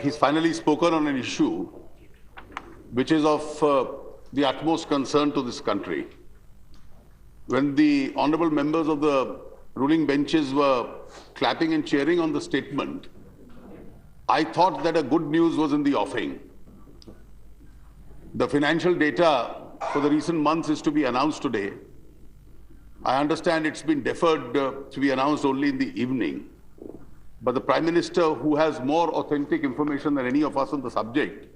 he's finally spoken on an issue which is of the utmost concern to this country. When the honorable members of the ruling benches were clapping and cheering on the statement, I thought that a good news was in the offing. The financial data for the recent months is to be announced today. I understand it's been deferred to be announced only in the evening. But the Prime Minister, who has more authentic information than any of us on the subject,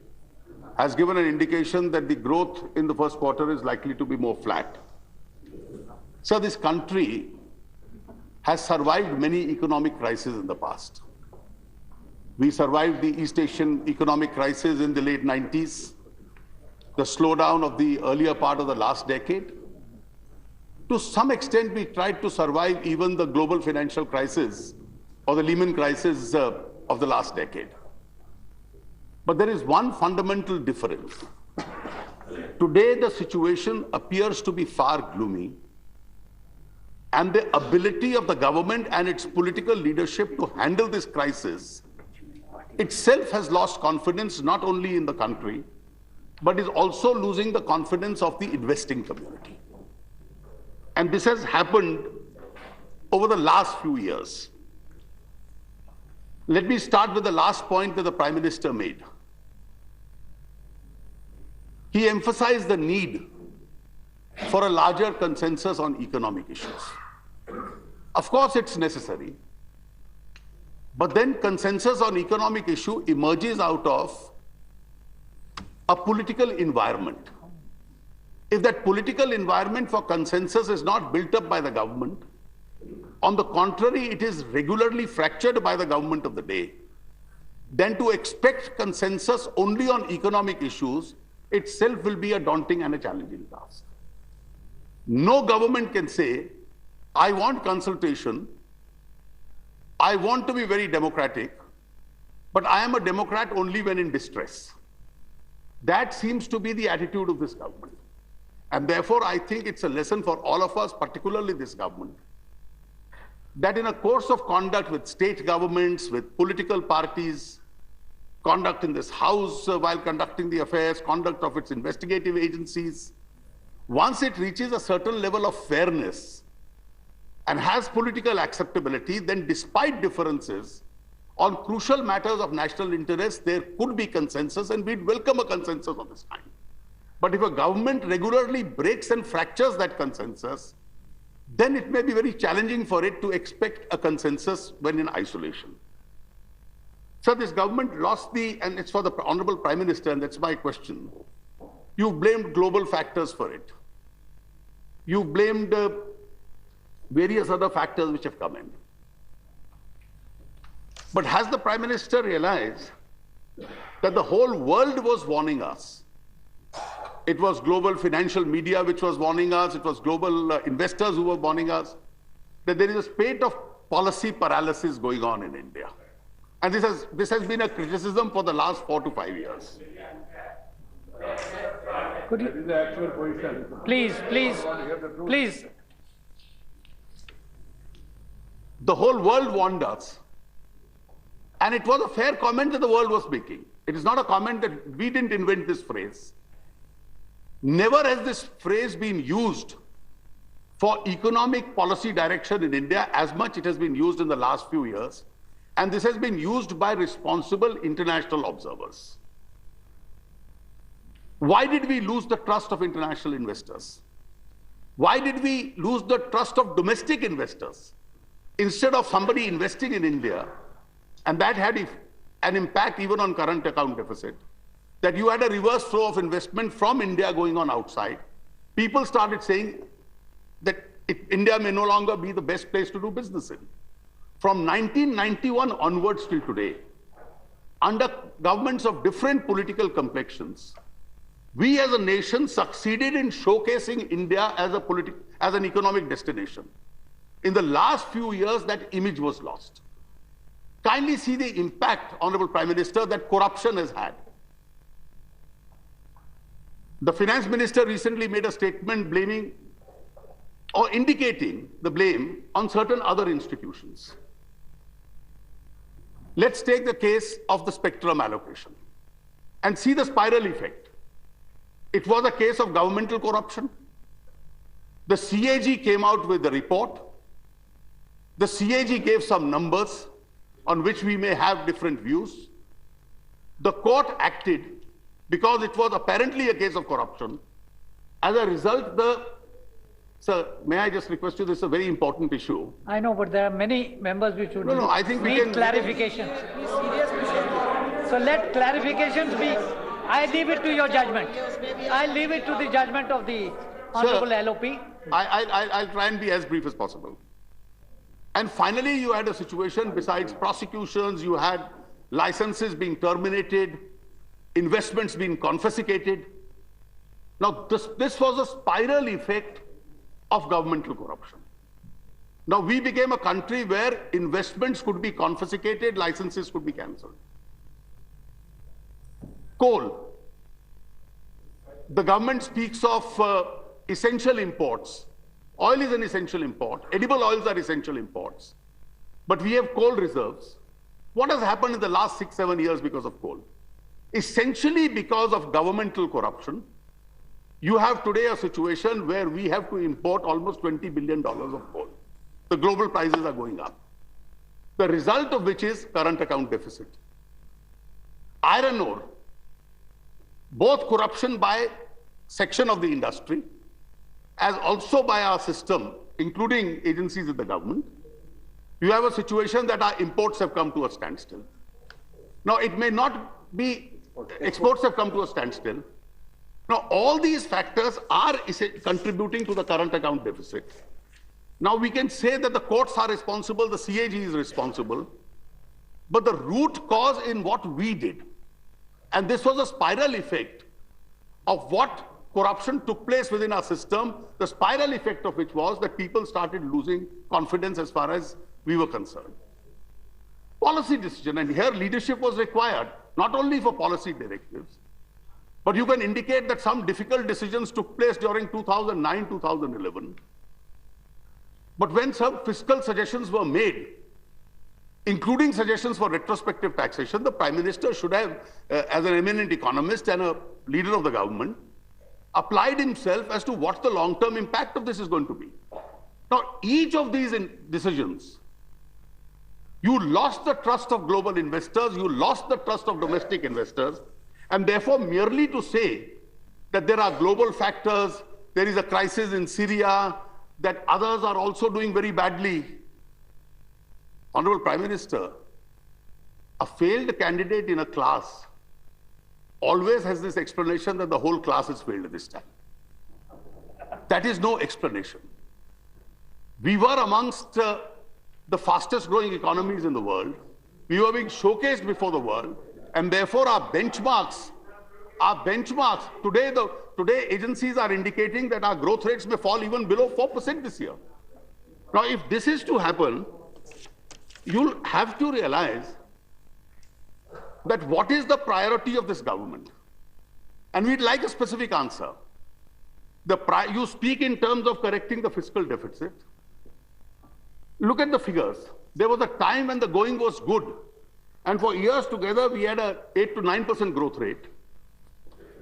has given an indication that the growth in the first quarter is likely to be more flat. So this country has survived many economic crises in the past. We survived the East Asian economic crisis in the late 90s, the slowdown of the earlier part of the last decade. To some extent, we tried to survive even the global financial crisis or the Lehman crisis of the last decade. But there is one fundamental difference. Today, the situation appears to be far gloomy, and the ability of the government and its political leadership to handle this crisis itself has lost confidence not only in the country, but is also losing the confidence of the investing community. And this has happened over the last few years. Let me start with the last point that the Prime Minister made. He emphasized the need for a larger consensus on economic issues. Of course, it's necessary. But then consensus on economic issue emerges out of a political environment. If that political environment for consensus is not built up by the government, on the contrary, it is regularly fractured by the government of the day, then to expect consensus only on economic issues itself will be a daunting and a challenging task. No government can say, I want consultation, I want to be very democratic, but I am a democrat only when in distress. That seems to be the attitude of this government. And therefore, I think it's a lesson for all of us, particularly this government, that in a course of conduct with state governments, with political parties, conduct in this House while conducting the affairs, conduct of its investigative agencies, once it reaches a certain level of fairness and has political acceptability, then despite differences on crucial matters of national interest, there could be consensus, and we'd welcome a consensus of this kind. But if a government regularly breaks and fractures that consensus, then it may be very challenging for it to expect a consensus when in isolation. So this government lost and it's for the Honorable Prime Minister, and that's my question. You blamed global factors for it. You blamed various other factors which have come in. But has the Prime Minister realized that the whole world was warning us? It was global financial media which was warning us, it was global investors who were warning us that there is a spate of policy paralysis going on in India. And this has been a criticism for the last 4 to 5 years. Could you, the actual position. Please. The whole world warned us. And it was a fair comment that the world was making. It is not a comment that we didn't invent this phrase. Never has this phrase been used for economic policy direction in India as much it has been used in the last few years. And this has been used by responsible international observers. Why did we lose the trust of international investors? Why did we lose the trust of domestic investors? Instead of somebody investing in India, and that had an impact even on current account deficit, that you had a reverse flow of investment from India going on outside. People started saying that India may no longer be the best place to do business in. From 1991 onwards till today, under governments of different political complexions, we as a nation succeeded in showcasing India as an economic destination. In the last few years, that image was lost. Kindly see the impact, Honorable Prime Minister, that corruption has had. The Finance Minister recently made a statement blaming or indicating the blame on certain other institutions. Let's take the case of the spectrum allocation and see the spiral effect. It was a case of governmental corruption. The CAG came out with the report. The CAG gave some numbers on which we may have different views. The court acted because it was apparently a case of corruption. As a result, sir, may I just request you, this is a very important issue. I know, but there are many members which would I think we need can clarifications. So let clarifications be. I leave it to your judgment. I leave it to the judgment of the Honorable LOP. I'll try and be as brief as possible. And finally, you had a situation, besides prosecutions, you had licenses being terminated, investments being confiscated. Now, this was a spiral effect of governmental corruption. Now, we became a country where investments could be confiscated, licenses could be cancelled. Coal. The government speaks of essential imports. Oil is an essential import. Edible oils are essential imports. But we have coal reserves. What has happened in the last 6-7 years because of coal? Essentially because of governmental corruption, you have today a situation where we have to import almost $20 billion of coal. The global prices are going up. The result of which is current account deficit. Iron ore, both corruption by section of the industry, as also by our system, including agencies of the government, you have a situation that our imports have come to a standstill. Now, it may not be exports have come to a standstill. Now, all these factors are contributing to the current account deficit. Now, we can say that the courts are responsible, the CAG is responsible, but the root cause in what we did, and this was a spiral effect of what corruption took place within our system, the spiral effect of which was that people started losing confidence as far as we were concerned. Policy decision, and here leadership was required, not only for policy directives, but you can indicate that some difficult decisions took place during 2009, 2011. But when some fiscal suggestions were made, including suggestions for retrospective taxation, the Prime Minister should have, as an eminent economist and a leader of the government, applied himself as to what the long-term impact of this is going to be. Now, each of these decisions, you lost the trust of global investors, you lost the trust of domestic investors, and therefore merely to say that there are global factors, there is a crisis in Syria, that others are also doing very badly. Honorable Prime Minister, a failed candidate in a class always has this explanation that the whole class has failed this time. That is no explanation. We were amongst the fastest growing economies in the world. We were being showcased before the world, and therefore our benchmarks, today agencies are indicating that our growth rates may fall even below 4% this year. Now, if this is to happen, you'll have to realize that what is the priority of this government? And we'd like a specific answer. You speak in terms of correcting the fiscal deficit. Look at the figures. There was a time when the going was good, and for years together we had a 8 to 9% growth rate.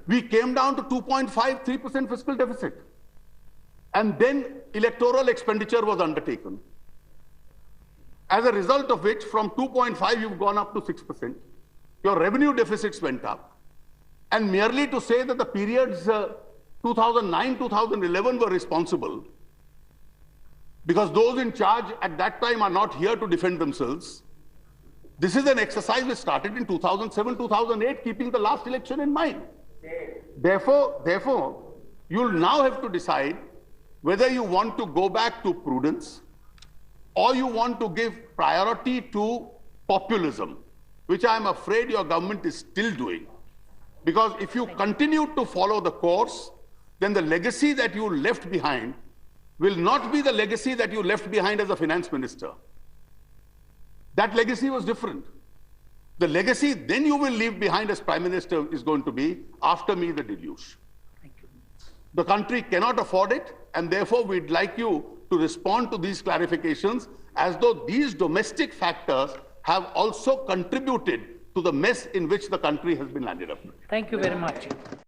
We came down to 2.5, 3% fiscal deficit. And then electoral expenditure was undertaken. As a result of which, from 2.5, you've gone up to 6%. Your revenue deficits went up. And merely to say that the periods 2009, 2011 were responsible, because those in charge at that time are not here to defend themselves. This is an exercise which started in 2007, 2008, keeping the last election in mind. Therefore, you'll now have to decide whether you want to go back to prudence or you want to give priority to populism, which I'm afraid your government is still doing. Because if you continue to follow the course, then the legacy that you left behind will not be the legacy that you left behind as a finance minister. That legacy was different. The legacy then you will leave behind as Prime Minister is going to be, after me the deluge. The country cannot afford it, and therefore we'd like you to respond to these clarifications as though these domestic factors have also contributed to the mess in which the country has been landed up. Thank you very much.